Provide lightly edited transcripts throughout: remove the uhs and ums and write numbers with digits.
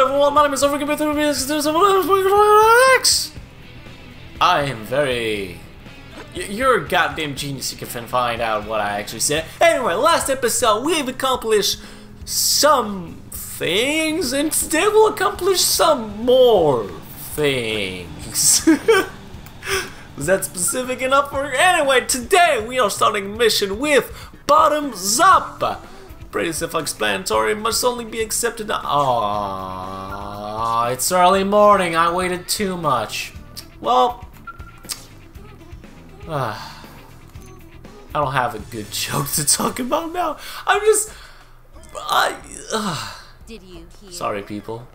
everyone, my name is X. I am very... You're a goddamn genius, you can find out what I actually said. Anyway, last episode we've accomplished some things, and today we'll accomplish some more things. Was that specific enough for you? Anyway, today we are starting a mission with Bottoms Up. Pretty self-explanatory, must only be accepted now. Aww, it's early morning, I waited too much. Well, I don't have a good joke to talk about now. I'm just... Did you hear? Sorry, people.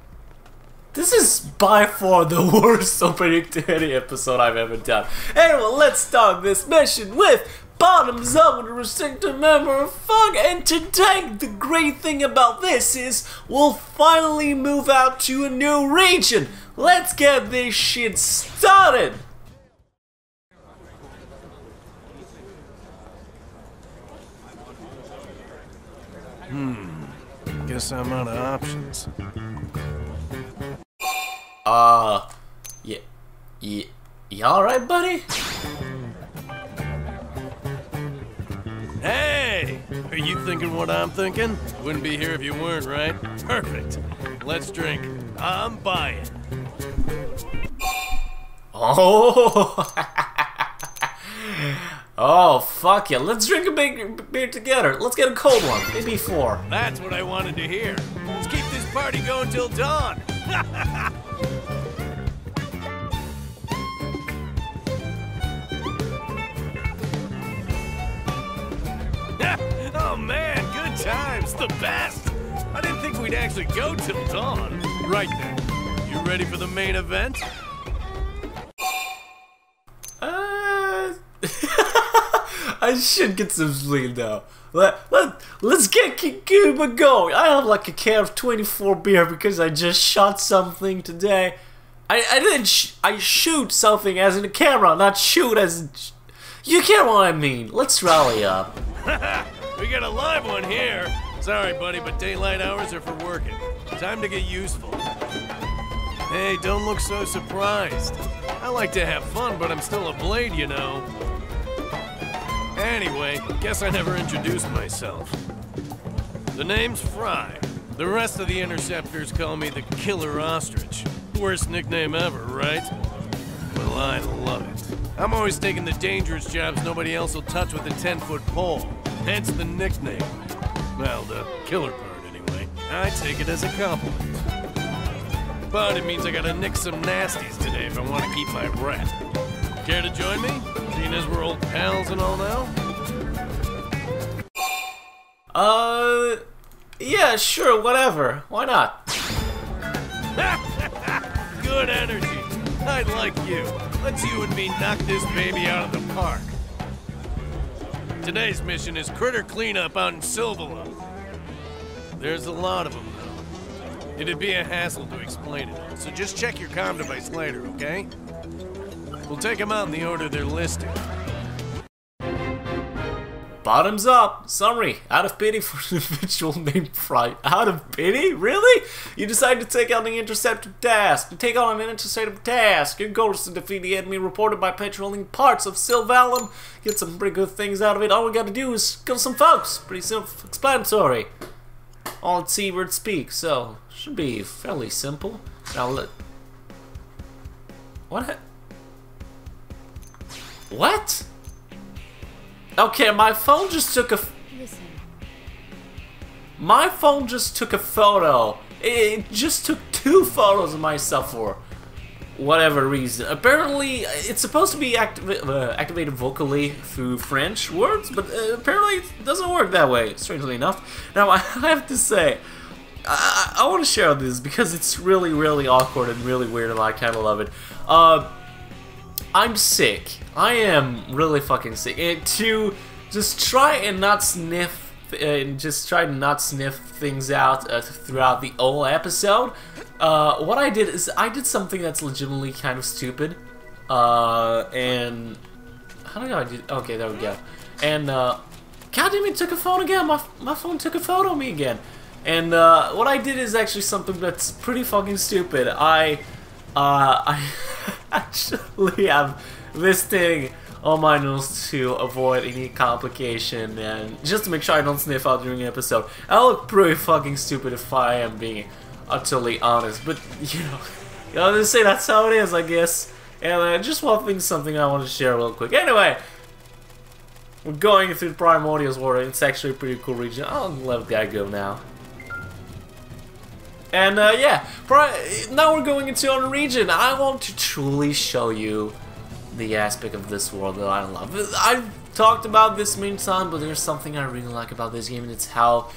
This is by far the worst opening to any episode I've ever done. Anyway, let's start this mission with Bottoms Up with a restricted member of fun. And today, the great thing about this is we'll finally move out to a new region. Let's get this shit started. Guess I'm out of options. You alright, buddy? Hey! Are you thinking what I'm thinking? Wouldn't be here if you weren't, right? Perfect. Let's drink. I'm buying. Oh! Oh, fuck yeah. Let's drink a big beer together. Let's get a cold one. Maybe 4. That's what I wanted to hear. Let's keep this party going till dawn. Oh man, good times. The best. I didn't think we'd actually go till dawn. Right then. You ready for the main event? I should get some sleep now. Let's get Cuba going. I have like a can of 24 beer because I just shot something today. I shoot something as in a camera, not shoot as in... You get what I mean. Let's rally up. We got a live one here. Sorry, buddy, but daylight hours are for working. Time to get useful. Hey, don't look so surprised. I like to have fun, but I'm still a blade, you know. Anyway, guess I never introduced myself. The name's Fry. The rest of the interceptors call me the Killer Ostrich. Worst nickname ever, right? Well, I love it. I'm always taking the dangerous jobs nobody else will touch with a 10-foot pole. Hence the nickname. Well, the killer part, anyway. I take it as a compliment. But it means I gotta nick some nasties today if I want to keep my breath. Care to join me? Seeing as we're old pals and all now? Yeah, sure, whatever. Why not? Good energy. I'd like you. Let's you and me knock this baby out of the park. Today's mission is critter cleanup out in Sylvalum. There's a lot of them, though. It'd be a hassle to explain it, so just check your comm device later, okay? We'll take them out in the order they're listed. Bottoms up. Summary. Out of pity for an individual named Fry. Out of pity? Really? You decide to take on the interceptor task. To take on an interceptor task. Your goal is to defeat the enemy reported by patrolling parts of Sylvalum. Get some pretty good things out of it. All we gotta do is kill some folks. Pretty self-explanatory. All at sea word speak, so should be fairly simple. Now let... What? Okay, my phone just took a... Listen. My phone just took a photo. It just took 2 photos of myself for whatever reason. Apparently, it's supposed to be activated vocally through French words, but apparently it doesn't work that way, strangely enough. Now, I have to say, I want to share this because it's really, really awkward and really weird, and I kind of love it. I'm sick. I am really fucking sick. And to just try and not sniff, things out throughout the whole episode. What I did is I did something that's legitimately kind of stupid. And how do I do? Okay, there we go. And goddamn, it took a phone again. My phone took a photo of me again. And what I did is actually something that's pretty fucking stupid. I actually am listing all my notes to avoid any complication and just to make sure I don't sniff out during the episode. I look pretty fucking stupid if I am being utterly honest, but you know, just say that's how it is, I guess. And just one thing, something I want to share real quick. Anyway, we're going through the Primordials Water. It's actually a pretty cool region. I'll let that go now. And yeah, now we're going into another region. I want to truly show you the aspect of this world that I love. I've talked about this many times, but there's something I really like about this game, and it's how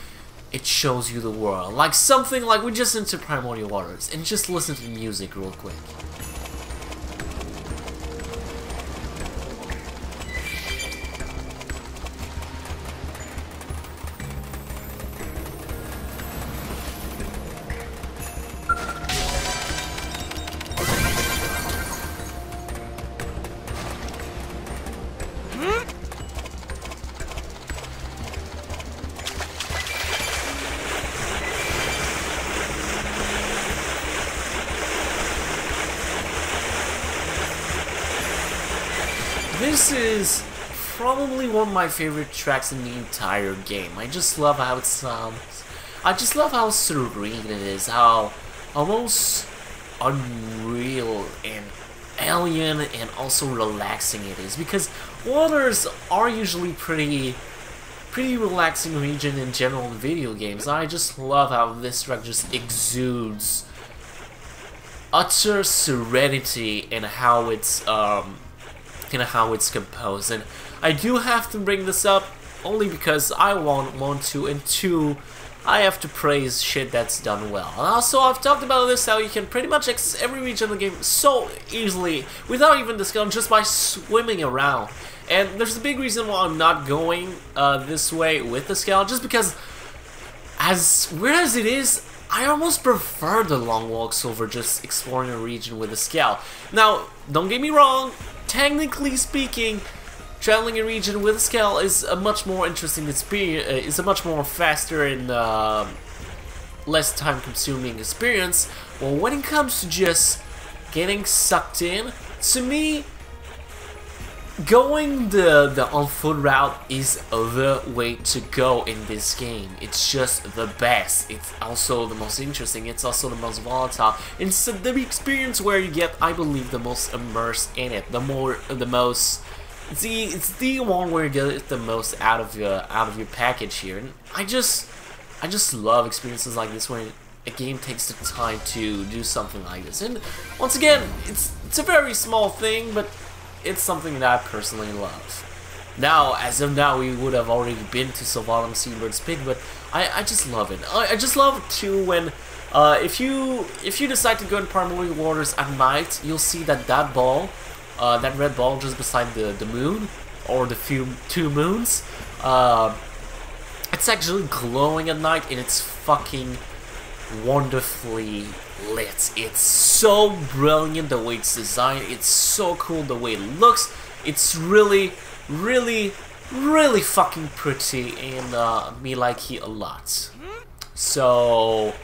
it shows you the world. Like something like we just into Primordial Waters, and just listen to the music real quick. This is probably one of my favorite tracks in the entire game. I just love how it sounds. I just love how serene it is, how almost unreal and alien and also relaxing it is. Because waters are usually pretty relaxing region in general in video games. I just love how this track just exudes utter serenity in how it's composed. And I do have to bring this up only because I want to, and two, I have to praise shit that's done well. And also, I've talked about this, how you can pretty much access every region of the game so easily without even discovering, just by swimming around. And there's a big reason why I'm not going this way with the Scout, just because as weird as it is, I almost prefer the long walks over just exploring a region with a Scout. Now, don't get me wrong, technically speaking, traveling a region with a Scout is a much more interesting experience, is a much more faster and less time-consuming experience. Well, when it comes to just getting sucked in, to me, going the on-foot route is the way to go in this game. It's just the best. It's also the most interesting. It's also the most volatile. It's the experience where you get, I believe, the most immersed in it. It's the one where you get the most out of your package here. And I just love experiences like this when a game takes the time to do something like this. And once again, it's a very small thing, but it's something that I personally love. Now, as of now, we would have already been to Sylvalum Seabird's Pig, but I just love it. I just love it too when, if you decide to go in Primordial Waters at night, you'll see that ball, that red ball just beside the moon, or the two moons, it's actually glowing at night, and it's fucking wonderfully lit. It's so brilliant the way it's designed. It's so cool the way it looks. It's really fucking pretty, and me like it a lot. So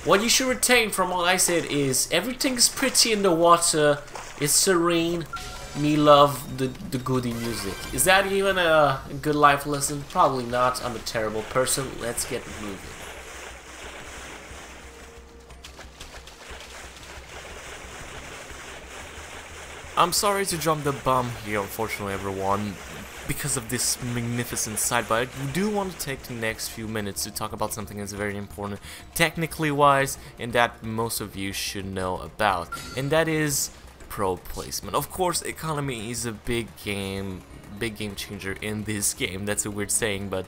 what you should retain from what I said is everything's pretty in the water. It's serene. Me love the goody music. Is that even a good life lesson? Probably not. I'm a terrible person. Let's get moving. I'm sorry to drop the bomb here, unfortunately, everyone, because of this magnificent side, but I do want to take the next few minutes to talk about something that's very important, technically wise, and that most of you should know about, and that is pro placement. Of course, economy is a big game changer in this game. That's a weird saying, but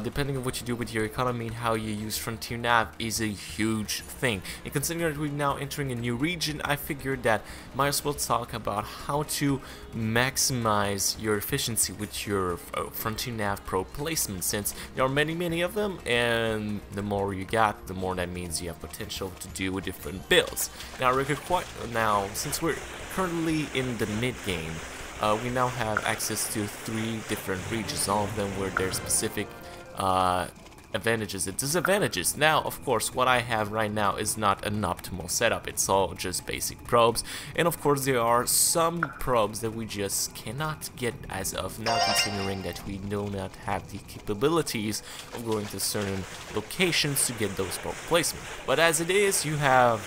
depending on what you do with your economy and how you use Frontier Nav is a huge thing. And considering that we're now entering a new region, I figured that might as well talk about how to maximize your efficiency with your Frontier Nav Pro placement, since there are many of them, and the more you got, the more that means you have potential to do different builds. Now, since we're currently in the mid game, we now have access to 3 different regions, all of them where their specific advantages and disadvantages. Now, of course, what I have right now is not an optimal setup. It's all just basic probes, and of course there are some probes that we just cannot get as of now, considering that we do not have the capabilities of going to certain locations to get those probe placement. But as it is, you have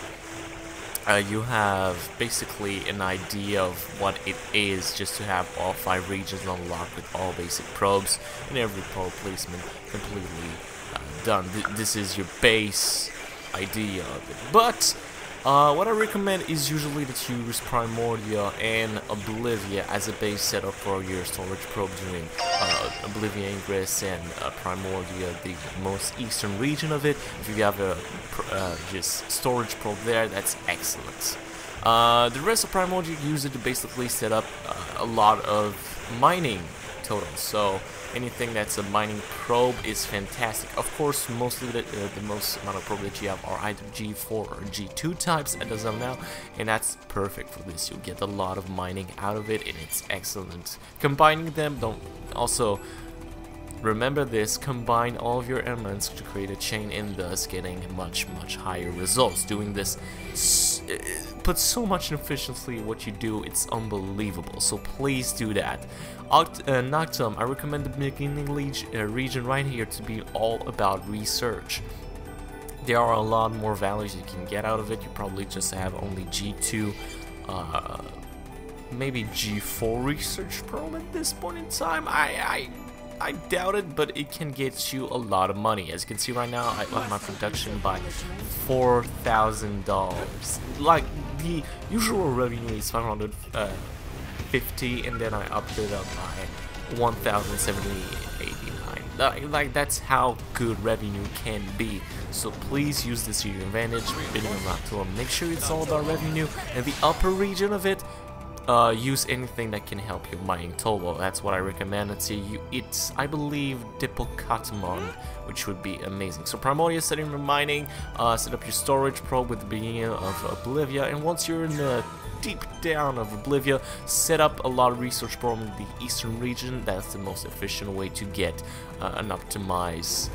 basically an idea of what it is just to have all 5 regions unlocked with all basic probes and every probe placement completely done. This is your base idea of it. But what I recommend is usually that you use Primordia and Oblivia as a base setup for your storage probe during Oblivia Ingress and Primordia, the most eastern region of it. If you have a just storage probe there, that's excellent. The rest of Primordia, use it to basically set up a lot of mining totals. So anything that's a mining probe is fantastic. Of course, mostly the most amount of probe that you have are either G4 or G2 types as of now, and that's perfect for this. You'll get a lot of mining out of it, and it's excellent. Combining them, don't also remember this, combine all of your elements to create a chain, and thus getting much higher results. Doing this puts so much efficiency in what you do, it's unbelievable, so please do that. Noctum, I recommend the beginning region right here to be all about research. There are a lot more values you can get out of it. You probably just have only G2, maybe G4 research probe at this point in time. I doubt it, but it can get you a lot of money. As you can see right now, I upped my production by $4,000. Like, the usual revenue is 550, and then I upped it up by 1,789. Like, that's how good revenue can be. So please use this to your advantage. Make sure it's all about revenue, and the upper region of it, use anything that can help your mining total. That's what I recommend. Let's see, it's, I believe, Diplocatamon, which would be amazing. So Primordia, setting your mining, set up your storage probe with the beginning of Oblivia, and once you're in the deep down of Oblivia, set up a lot of research probe in the eastern region. That's the most efficient way to get an optimized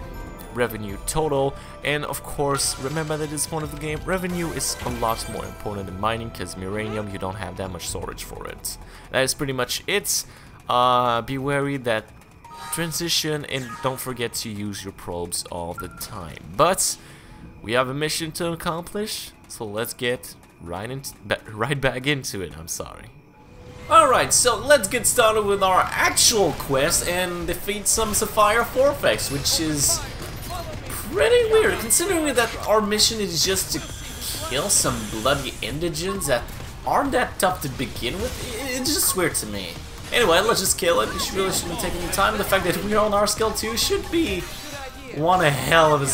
revenue total. And of course, remember that at this point of the game, revenue is a lot more important than mining, because Uranium, you don't have that much storage for it. That is pretty much it. Be wary that transition, and don't forget to use your probes all the time. But we have a mission to accomplish, so let's get right back into it. I'm sorry. Alright, so let's get started with our actual quest and defeat some Sapphire Forfex, which is pretty weird, considering that our mission is just to kill some bloody indigents that aren't that tough to begin with. It's just weird to me. Anyway, let's just kill it. You really shouldn't take any time. The fact that we're on our skill 2 should be one hell of an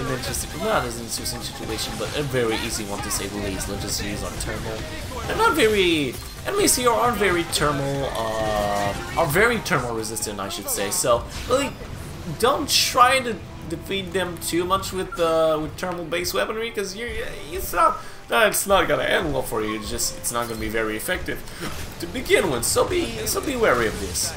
interesting, not as interesting situation, but a very easy one to say the least. Let's just use our thermal. They're not very, enemies here aren't very thermal, are very thermal resistant, I should say. So really, don't try to defeat them too much with thermal based weaponry, because it's not gonna end well for you. It's not gonna be very effective to begin with. So be wary of this.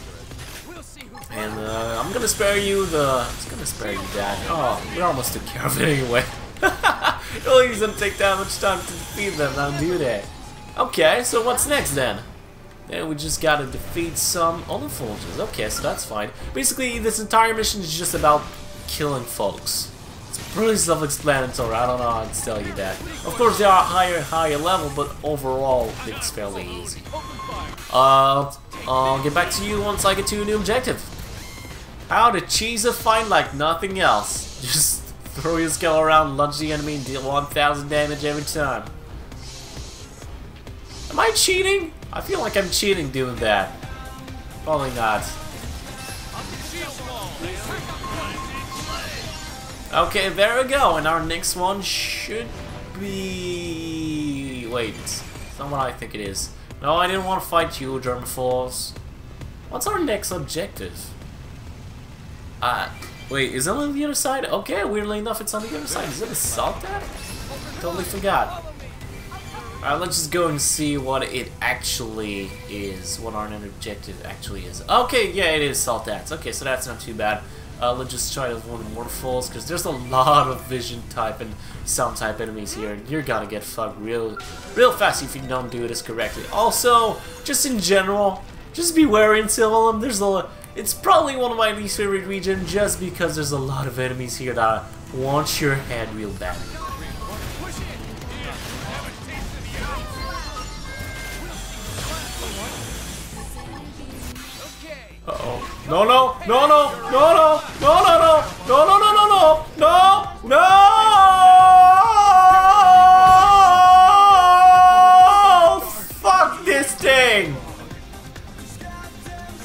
And I'm gonna spare you that. Oh, we almost took care of it anyway. It really doesn't take that much time to defeat them. Now do that. Okay, so what's next then? Then we just gotta defeat some Onifulges. Okay, so that's fine. Basically, this entire mission is just about killing folks. It's pretty self-explanatory. I don't know how to tell you that. Of course, they are higher level, but overall, it's fairly easy. I'll get back to you once I get to a new objective. How to cheese a fight like nothing else. Just throw your skill around, lunge the enemy, and deal 1,000 damage every time. Am I cheating? I feel like I'm cheating doing that. Probably not. Okay, there we go, and our next one should be... Wait, it's not what I think it is. No, I didn't want to fight you, Germaphores. What's our next objective? Wait, is it on the other side? Okay, weirdly enough, it's on the other side. Is it a Saltat? Totally forgot. Alright, let's just go and see what it actually is. What our objective actually is. Okay, yeah, it is Saltats. Okay, so that's not too bad. Let's just try to avoid morphals, because there's a lot of vision type and sound type enemies here, and you're gonna get fucked real fast if you don't do this correctly. Also, just in general, just be wary in Sylvalum. It's probably one of my least favorite regions, just because there's a lot of enemies here that want your head real bad. Uh-oh. No, no, no, no, no, no, no, no, no, no, no, no, no, no, no! Fuck this thing!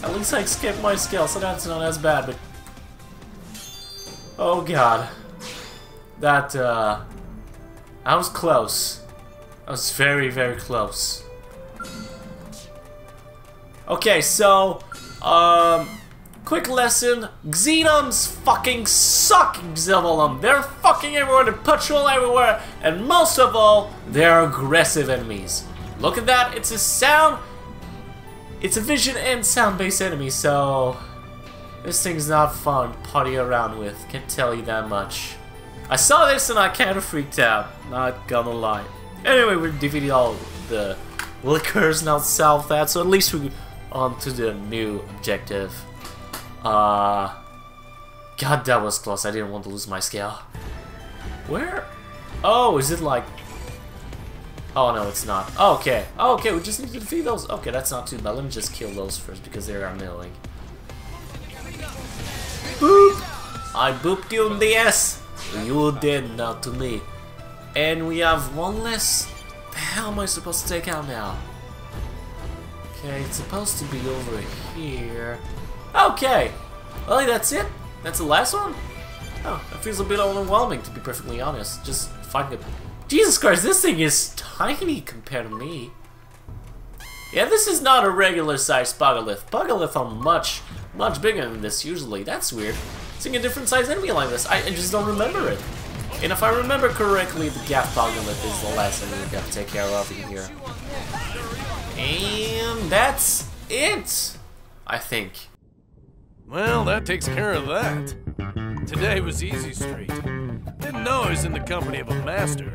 At least I skipped my skill, so that's not as bad, but... Oh god. That was close. That was very, very close. Okay, so... quick lesson. Xenoms fucking suck in Sylvalum. They're fucking everywhere, they patrol everywhere, and most of all, they're aggressive enemies. Look at that, it's a sound... It's a vision and sound-based enemy, so... This thing's not fun to party around with, can't tell you that much. I saw this and I kinda freaked out, not gonna lie. Anyway, we've defeated all the liquors now south that, so at least we on to the new objective. God, that was close. I didn't want to lose my scale. Where? Oh, is it like... Oh, no, it's not. Oh, okay. Oh, okay, we just need to defeat those. Okay, that's not too bad. Let me just kill those first because they are milling. Boop! I booped you in the ass. You did, not to me. And we have one less. The hell am I supposed to take out now? Okay, it's supposed to be over here. Okay. Well, that's it. That's the last one? Oh, that feels a bit overwhelming, to be perfectly honest. Just fighting it. Jesus Christ, this thing is tiny compared to me. Yeah, this is not a regular sized Pugolith. Pugolith are much bigger than this usually. That's weird. Seeing a different size enemy like this, I just don't remember it. And if I remember correctly, the Gaff Pugolith is the last enemy we gotta take care of in here. And that's it, I think. Well, that takes care of that. Today was easy street. Didn't know I was in the company of a master.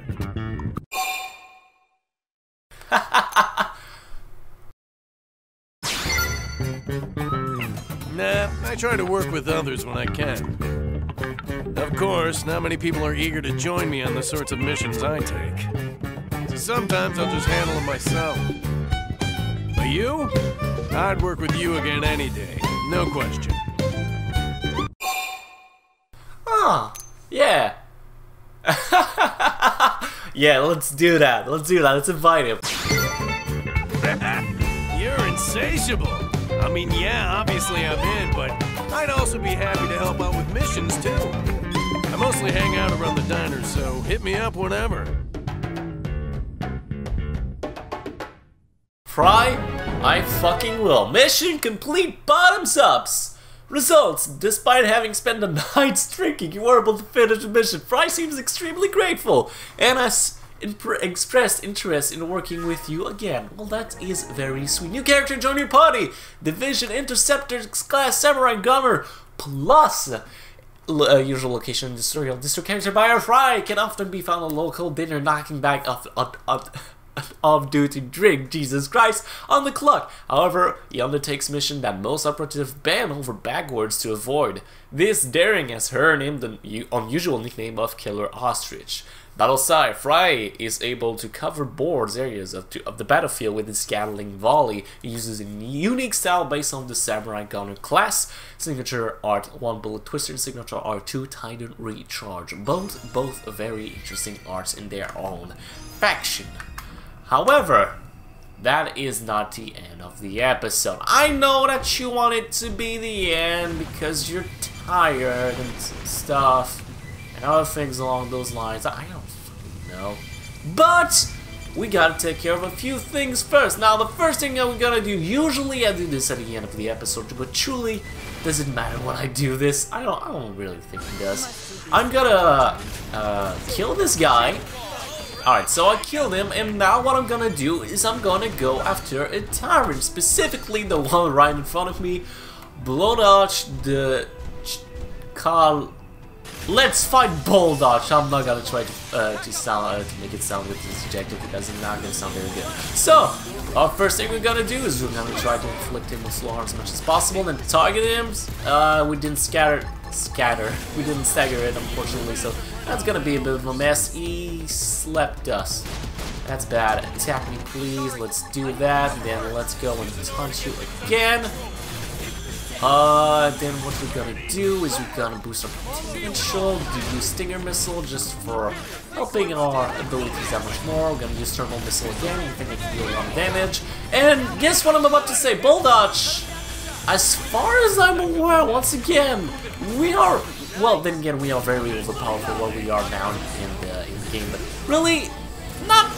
Nah, I try to work with others when I can. Of course, not many people are eager to join me on the sorts of missions I take. So sometimes I'll just handle them myself. But you? I'd work with you again any day, no question. Ah, yeah. Yeah, let's do that. Let's do that. Let's invite him. You're insatiable. I mean, yeah, obviously I'm in, but I'd also be happy to help out with missions too. I mostly hang out around the diner, so hit me up whenever. Fry, I fucking will. Mission complete, bottoms ups. Results, despite having spent the night drinking, you were able to finish the mission. Fry seems extremely grateful and has expressed interest in working with you again. Well, that is very sweet. New character join your party. Division Interceptor class Samurai Gunner plus usual location in the tutorial. District character buyer Fry can often be found on local dinner knocking back off-duty drink, Jesus Christ, on the clock. However, he undertakes mission that most operatives bend over backwards to avoid. This daring has earned him the unusual nickname of Killer Ostrich. Battleside, Fry is able to cover broad areas of the battlefield with his Gatling volley. He uses a unique style based on the Samurai Gunner class. Signature art 1 Bullet Twister and signature art 2 Titan Recharge. Both very interesting arts in their own faction. However, that is not the end of the episode. I know that you want it to be the end because you're tired and stuff and other things along those lines. I don't fucking know. But we gotta take care of a few things first. Now, the first thing that we gotta do, usually I do this at the end of the episode, but truly, does it matter when I do this? I don't really think it does. I'm gonna kill this guy. Alright, so I killed him, and now what I'm gonna do is I'm gonna go after a tyrant, specifically the one right in front of me, blow dodge the call. Let's fight Bull Dodge. I'm not gonna try to make it sound with this objective because it's not gonna sound very good. So, our first thing we're gonna do is we're gonna try to inflict him with slow harm as much as possible, and target him. We didn't we didn't stagger it, unfortunately, so that's gonna be a bit of a mess. He slept us. That's bad. Attack me, please. Let's do that. Then let's go and taunt you again. Then what we're gonna do is we're gonna boost our potential, use Stinger Missile just for helping our abilities that much more. We're gonna use Thermal Missile again, I think it can deal a lot of damage. And guess what I'm about to say, Bull Dodge! As far as I'm aware, once again, we are, well, then again, we are very overpowered for what we are now in the game, but really, not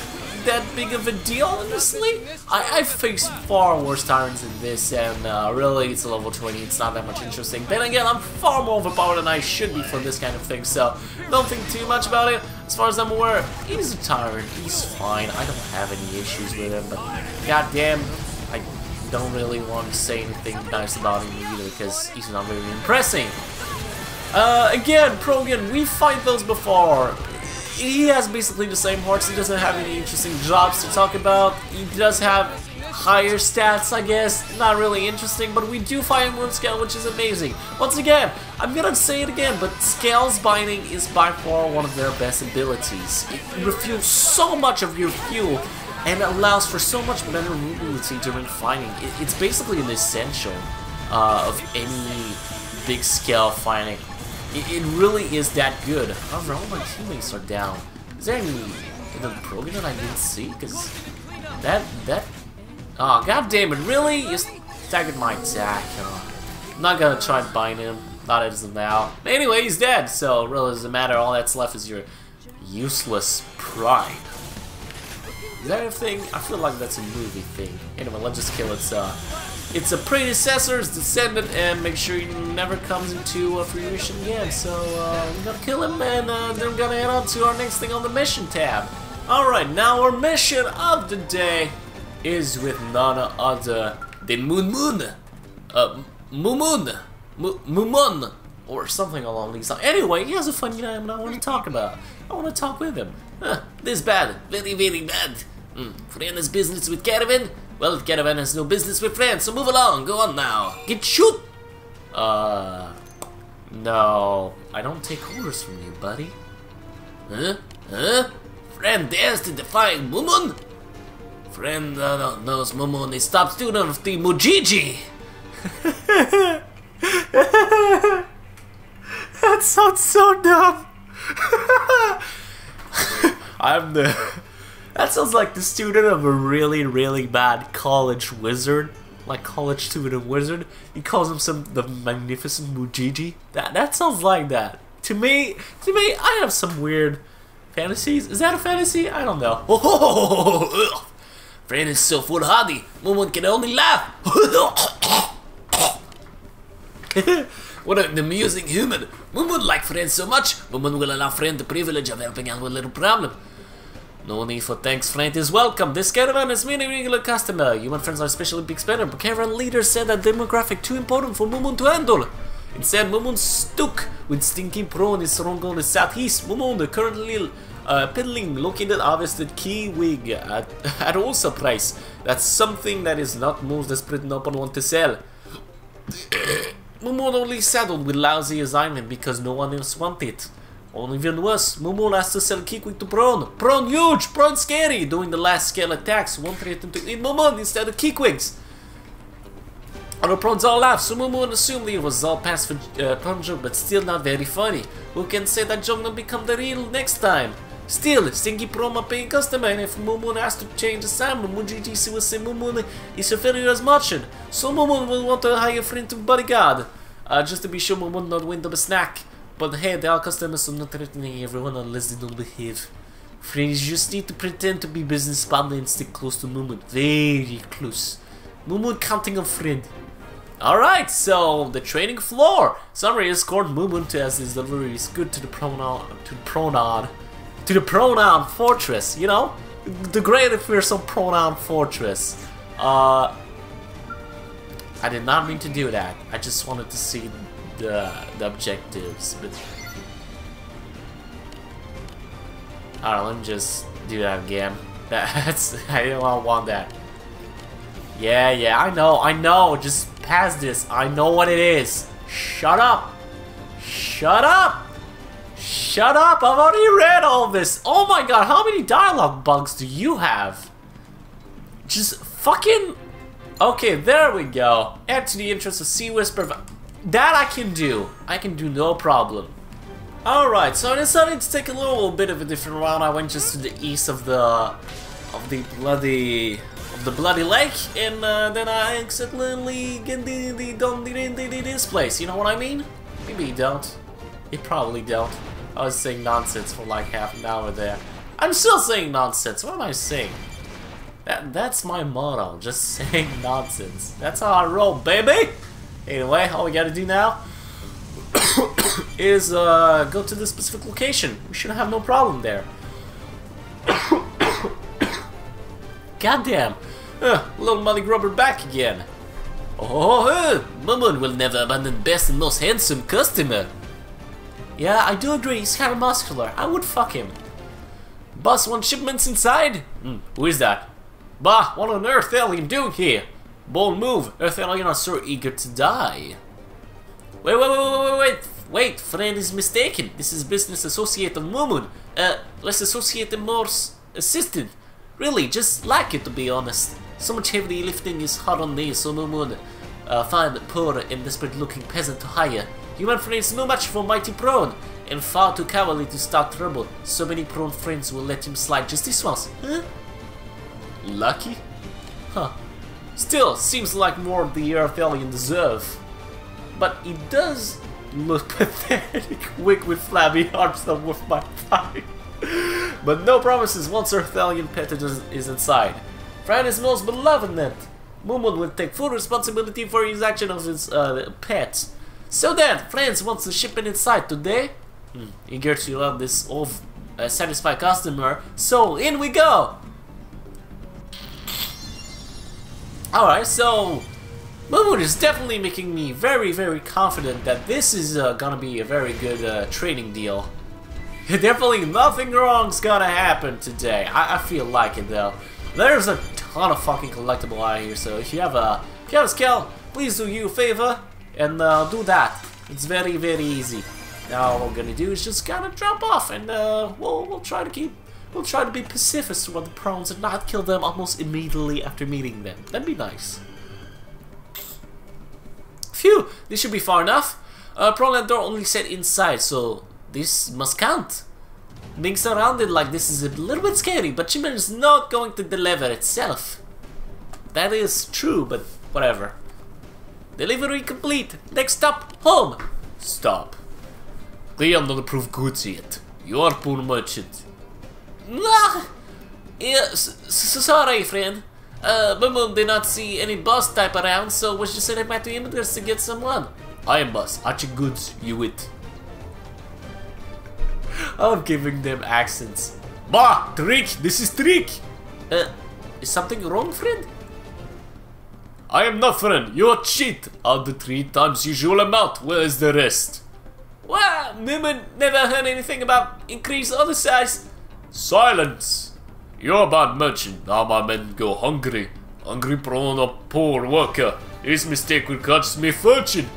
that big of a deal, honestly. I've faced far worse tyrants than this, and really, it's a level 20, it's not that much interesting. Then again, I'm far more overpowered than I should be for this kind of thing, so don't think too much about it. As far as I'm aware, he's a tyrant, he's fine, I don't have any issues with him, but goddamn, I don't really want to say anything nice about him either, because he's not very impressing. Again, Progan, we fight those before. He has basically the same hearts, he doesn't have any interesting jobs to talk about. He does have higher stats, I guess, not really interesting, but we do fight him with Scale, which is amazing. Once again, I'm gonna say it again, but Scale's Binding is by far one of their best abilities. It refuels so much of your fuel, and allows for so much better mobility during fighting. It's basically an essential of any big scale fighting. It really is that good. However, all my teammates are down. Is there any program that I didn't see? Because that oh, god damn it, really? You staggered my attack. I'm not gonna try and bind him. Not as of now. Anyway, he's dead, so it really doesn't matter. All that's left is your useless pride. Is that a thing? I feel like that's a movie thing. Anyway, let's just kill it's a predecessor's descendant, and make sure he never comes into fruition again. So we're gonna kill him, and then we're gonna head on to our next thing on the mission tab. Alright, now our mission of the day is with none other than Mumun, or something along these lines. Anyway, he has a funny name, and I want to talk about. I want to talk with him. This bad, very, very bad. Friend has business with Caravan. Well, Caravan has no business with friends, so move along. Go on now. Get shoot! No. I don't take orders from you, buddy. Huh? Friend dares to defy Mumun? Friend knows Mumun is top student of the Mujiji. That sounds so dumb. That sounds like the student of a really, really bad college wizard. Like college student wizard. He calls himself the magnificent Mujiji. That sounds like that. To me, I have some weird fantasies. Is that a fantasy? I don't know. Oh, friend is so foolhardy. Mumun can only laugh. What an amusing human. Mumun like friend so much. Mumun will allow friend the privilege of helping out with a little problem. No need for thanks, friend is welcome. This caravan is many regular customer. Human friends are especially big spender, but caravan leader said that demographic too important for Mumun to handle. Instead, Mumun stuck with Stinky Pro in his stronghold in the southeast. Mumun, currently peddling located harvested kiwig at wholesale price. That's something that is not most desperate no one want to sell. Mumun only saddled with lousy assignment because no one else wanted it. Only even worse, Mumun has to sell Kikwik to Prawn. Prawn huge! Prawn scary! Doing the last scale attacks, one threatened to eat Mumun instead of Kikwigs. Other prawns all laugh, so Mumun assumed it was all past for prawn joke, but still not very funny. Who can say that joke will become the real next time? Still, Stinky Prawn are paying customer, and if Mumun has to change the assignment, Mujiji will say Mumun is inferior as merchant. So Mumun will want to hire a friend to bodyguard. Just to be sure Mumun not win the snack. But hey, they are customers, so not threatening everyone unless they don't behave. Friends just need to pretend to be business partner and stick close to Mumun. Very close. Mumun counting on friend. Alright, so the training floor. Summary escort Mumun to as his delivery is good to the pronoun fortress, you know? The great and fearsome pronoun fortress. I did not mean to do that. I just wanted to see the objectives, but alright, let me just do that again. That's I don't want that. Yeah, I know. Just pass this. I know what it is. Shut up. Shut up. Shut up. I've already read all this. Oh my god, how many dialogue bugs do you have? Just fucking... Okay, there we go. Add to the interest of Sea Whisper. That I can do. I can do no problem. Alright, so I decided to take a little bit of a different route. I went just to the east of the bloody lake, and then I accidentally get this place. You know what I mean? Maybe you don't. You probably don't. I was saying nonsense for like half an hour there. I'm still saying nonsense. What am I saying? That's my motto. Just saying nonsense. That's how I roll, baby. Anyway, all we gotta do now is go to the specific location. We should have no problem there. Goddamn! Little muddy grubber back again. Oh, Mumun will never abandon best and most handsome customer. Yeah, I do agree. He's kind of muscular. I would fuck him. Boss, want shipments inside? Who is that? Bah, what on earth alien doing here? Bold move. Earth alien are so eager to die. Wait, friend is mistaken. This is business associate of Mumun. Let's associate them more assistant. Really, just like it, to be honest. So much heavy lifting is hard on me, so Mumun find poor and desperate looking peasant to hire. Human friends no match for mighty prone, and far too cowardly to start trouble. So many prone friends will let him slide just this once. Huh? Lucky? Huh. Still, seems like more the Earth alien deserve. But he does look pathetic, weak with flabby arms that worth my time. But no promises once Earth alien pet is inside. Friend is most benevolent. Mumun will take full responsibility for his action of his pets. So then, friends wants the shipment inside today. Eager to love this old satisfied customer. So in we go. Alright, so Mumun is definitely making me very, very confident that this is gonna be a very good trading deal. Definitely nothing wrong's gonna happen today. I feel like it though. There's a ton of fucking collectible out here, so if you have a skill, please do you a favor and do that. It's very, very easy. Now what we're gonna do is just kind of drop off, and we'll try to be pacifist toward the prawns and not kill them almost immediately after meeting them. That'd be nice. Phew, this should be far enough. Prawn door only set inside, so this must count. Being surrounded like this is a little bit scary, but shipment is not going to deliver itself. That is true, but whatever. Delivery complete. Next stop, home. Stop. They are not approved goods yet. You are poor merchant. Nah. Yeah, sorry, friend. Mumun did not see any boss type around, so was just sending back to immigrants to get someone. I am boss. Archie goods, you it. I'm giving them accents. Bah, trick. This is trick. Is something wrong, friend? I am not friend. You are cheat. Out the 3 times usual amount. Where is the rest? Well, Mumun never heard anything about increased order size. Silence. You're a bad merchant. Now my men go hungry. Hungry prawn or poor worker. This mistake will cost me fortune.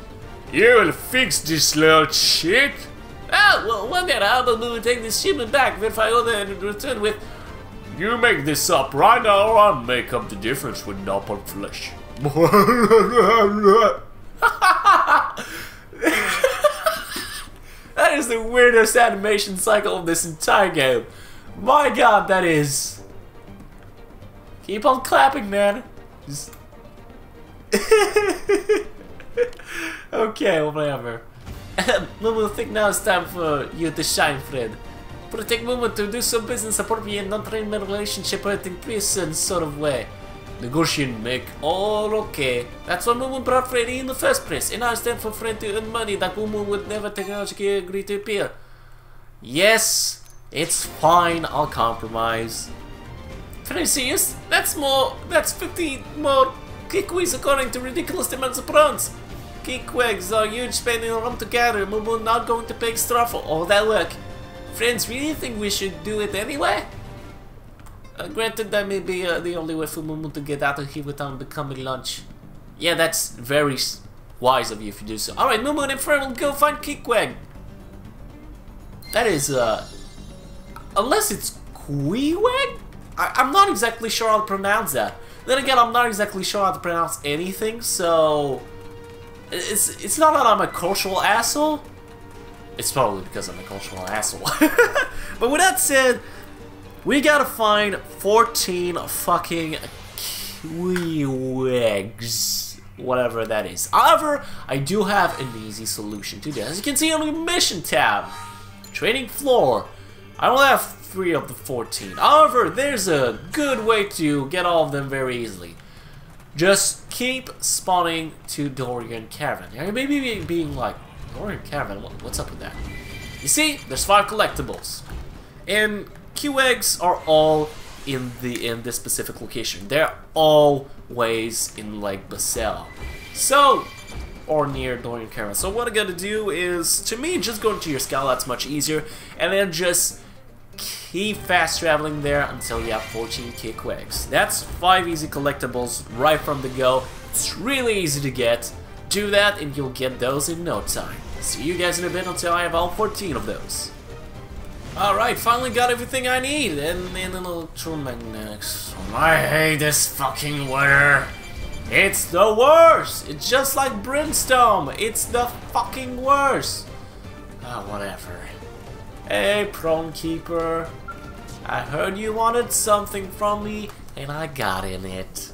You will fix this little shit. Ah, well, one day how about we will take this shipment back, verify order, and return with... You make this up right now, or I'll make up the difference with napalm flesh. That is the weirdest animation cycle of this entire game. My god, that is... Keep on clapping, man. Just... Okay, whatever. Mumun think now it's time for you to shine, friend. Protect Mumun to do some business appropriate, not train my relationship but in prison sort of way. Negotiate make all okay. That's why Mumun brought Freddy in the first place, and I stand for friend to earn money that Mumun would never technologically agree to appear. Yes, it's fine, I'll compromise. Very serious? That's 50 more kikwis according to ridiculous demands of prawns. Geekwigs are huge spending a room together. Mumu not going to pay extra for all that work. Friends, really think we should do it anyway? Granted, that may be the only way for Mumu to get out of here without becoming lunch. Yeah, that's very wise of you if you do so. Alright, Mumu and friend will go find Geekwig. That is, unless it's Queeweg? I'm not exactly sure how to pronounce that. Then again, I'm not exactly sure how to pronounce anything, so... It's not that I'm a cultural asshole. It's probably because I'm a cultural asshole. But with that said, we gotta find 14 fucking Queewegs. Whatever that is. However, I do have an easy solution to this. As you can see on the mission tab, trading floor. I only have 3 of the 14. However, there's a good way to get all of them very easily. Just keep spawning to Dorian Caravan. Now you may be being like, Dorian Caravan, what's up with that? You see, there's 5 collectibles. And Queewegs are all in this specific location. They're always in Lake Basel. So, or near Dorian Caravan. So what I gotta do is, to me, just go into your scout, that's much easier. And then just keep fast traveling there until you have 14 Queewegs. That's 5 easy collectibles right from the go. It's really easy to get. Do that and you'll get those in no time. See you guys in a bit until I have all 14 of those. Alright, finally got everything I need. And an electromagnetics. I hate this fucking weather. It's the worst. It's just like Brimstone. It's the fucking worst. Ah, whatever. Hey, Prone Keeper. I heard you wanted something from me, and I got in it.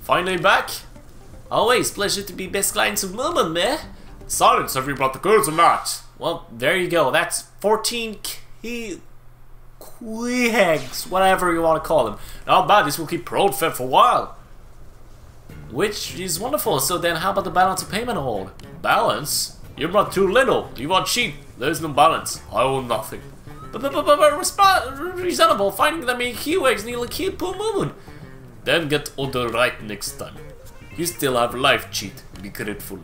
Finally back. Always pleasure to be best clients of Moment, meh? Silence, have you brought the goods or not? Well, there you go. That's 14 Queewegs, whatever you want to call them. Not bad, this will keep Prone fed for a while. Which is wonderful. So then how about the balance of payment hold? Balance? You brought too little. You want cheap. There's no balance. I owe nothing. But reasonable. Finding them in Queewegs nearly killed poor Moon. Then get order right next time. You still have life, cheat. Be grateful.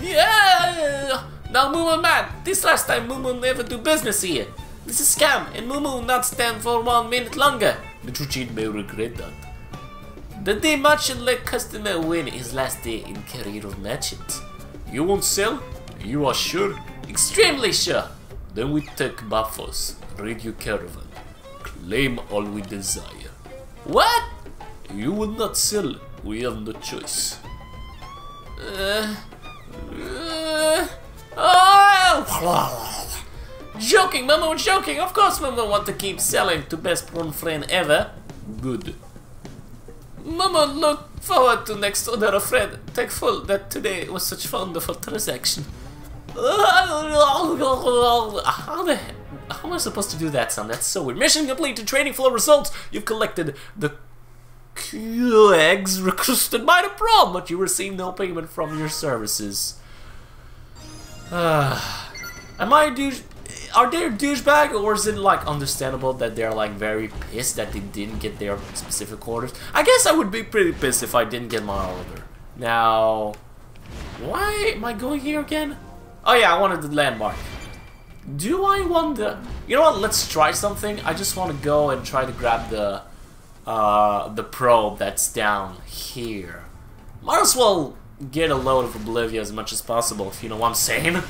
Yeah! Now Mumu man, this last time Mumu never do business here. This is scam, and Mumu not stand for 1 minute longer. Little cheat may regret that. The day merchant let customer win his last day in career of merchant. You won't sell? You are sure? Extremely sure. Then we take Buffos, raid your caravan, claim all we desire. What? You will not sell, we have no choice. Joking, Momo, joking. Of course Momo want to keep selling to best prawn friend ever. Good. Momo look forward to next order, friend. Thankful that today was such wonderful transaction. How am I supposed to do that, son? That's so weird. Mission complete to training floor results. You've collected the Queewegs requested by the prom, but you receive no payment from your services. Am I a douche? Are they a douchebag, or is it like understandable that they're like very pissed that they didn't get their specific orders? I guess I would be pretty pissed if I didn't get my order. Now, why am I going here again? Oh yeah, I wanted the landmark. Do I want the... You know what, let's try something. I just want to go and try to grab the probe that's down here. Might as well get a load of Oblivia as much as possible, if you know what I'm saying.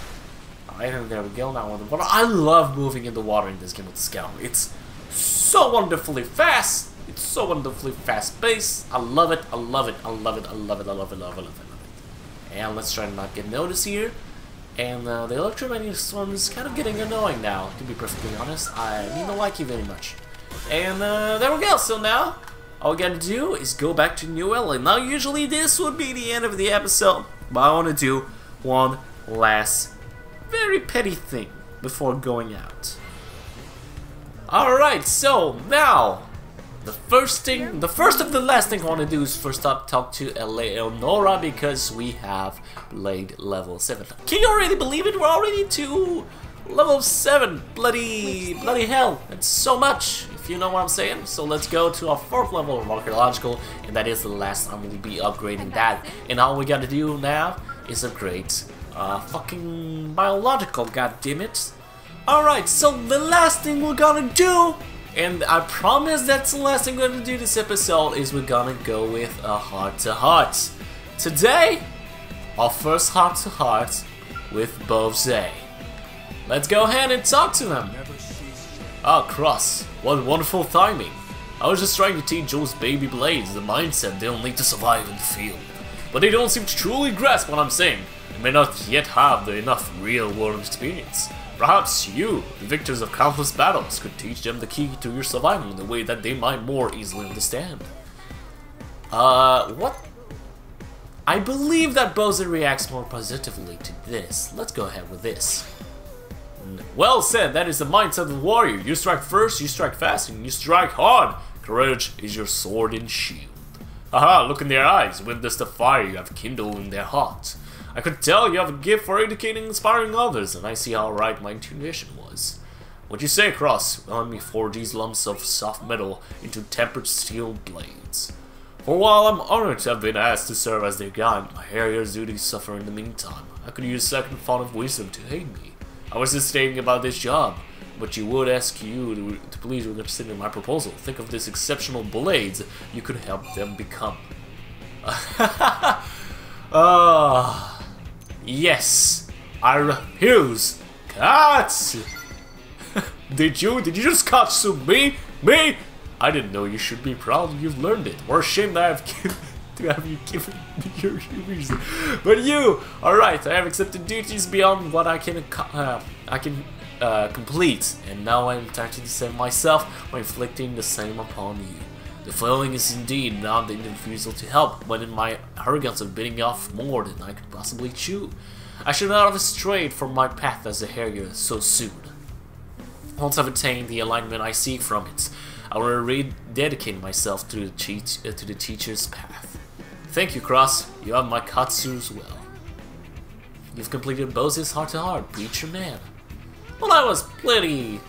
Alright, and there we go, now on the water. I love moving in the water in this game with the Scout. It's so wonderfully fast. It's so wonderfully fast paced. I love it, I love it, I love it, I love it, I love it, I love it, I love it, I love it. And let's try to not get noticed here. And the electromagnetic storm is kind of getting annoying now, to be perfectly honest. I don't like you very much. And there we go, so now all we gotta do is go back to New LA. Now usually this would be the end of the episode, but I want to do one last very petty thing before going out. Alright, so now the first of the last thing I want to do is first up talk to Eleonora, because we have Blade level 7. Can you already believe it? We're already to level 7. Bloody hell. That's so much. If if you know what I'm saying. So let's go to our 4th level of archaeological, and that is the last time we'll be upgrading that. And all we gotta do now is upgrade fucking biological, goddammit. Alright, so the last thing we're gonna do, and I promise that's the last thing we're gonna do this episode, is we're gonna go with a heart-to-heart. Today, our first heart-to-heart with Bose. Let's go ahead and talk to him. Ah, Cross, what wonderful timing. I was just trying to teach those baby blades the mindset they'll need to survive in the field. But they don't seem to truly grasp what I'm saying. They may not yet have enough real-world experience. Perhaps you, the victors of countless battles, could teach them the key to your survival in a way that they might more easily understand. What? I believe that Bose reacts more positively to this. Let's go ahead with this. Well said, that is the mindset of the warrior. You strike first, you strike fast, and you strike hard. Courage is your sword and shield. Haha, look in their eyes, witness the fire you have kindled in their hearts. I could tell you have a gift for educating and inspiring others, and I see how right my intuition was. What you say, Cross? Let me forge these lumps of soft metal into tempered steel blades. For while I'm honored to have been asked to serve as their guide, my harrier's duties suffer in the meantime. I could use a second thought of wisdom to aid me. I was just stating about this job, but you would ask you to please reconsider my proposal. Think of this exceptional blades you could help them become. Yes, I refuse. Cuts. Did you just katsu me? Me? I didn't know. You should be proud you've learned it. Or ashamed I have you given me your reason. But you, alright, I have accepted duties beyond what I can complete, and now I am tempted to save myself by inflicting the same upon you. The feeling is indeed not the refusal to help, but in my arrogance of biting off more than I could possibly chew. I should not have strayed from my path as a harrier so soon. Once I've attained the alignment I seek from it, I will rededicate myself to the teacher's path. Thank you, Cross. You have my katsu as well. You've completed Bose's heart-to-heart. Preacher man. Well, that was plenty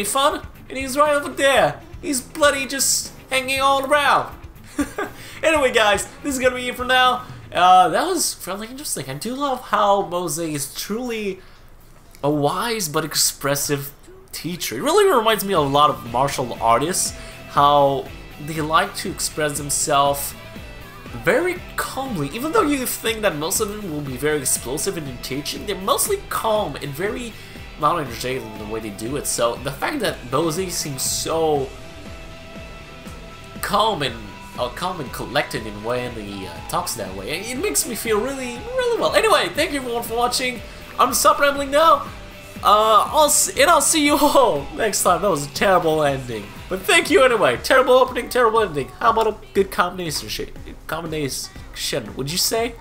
fun. And he's right over there. He's bloody just hanging all around. Anyway, guys, this is gonna be it for now. That was fairly interesting. I do love how Bose is truly a wise but expressive teacher. It really reminds me of a lot of martial artists, how they like to express themselves very calmly. Even though you think that most of them will be very explosive in their teaching, they're mostly calm and very non-energetic in the way they do it. So the fact that Bose seems so calm and collected in when he talks that way, it makes me feel really well. Anyway, thank you everyone for watching. I'm gonna stop rambling now. I'll see you all next time. That was a terrible ending, but thank you anyway. Terrible opening, terrible ending. How about a good combination? Would you say?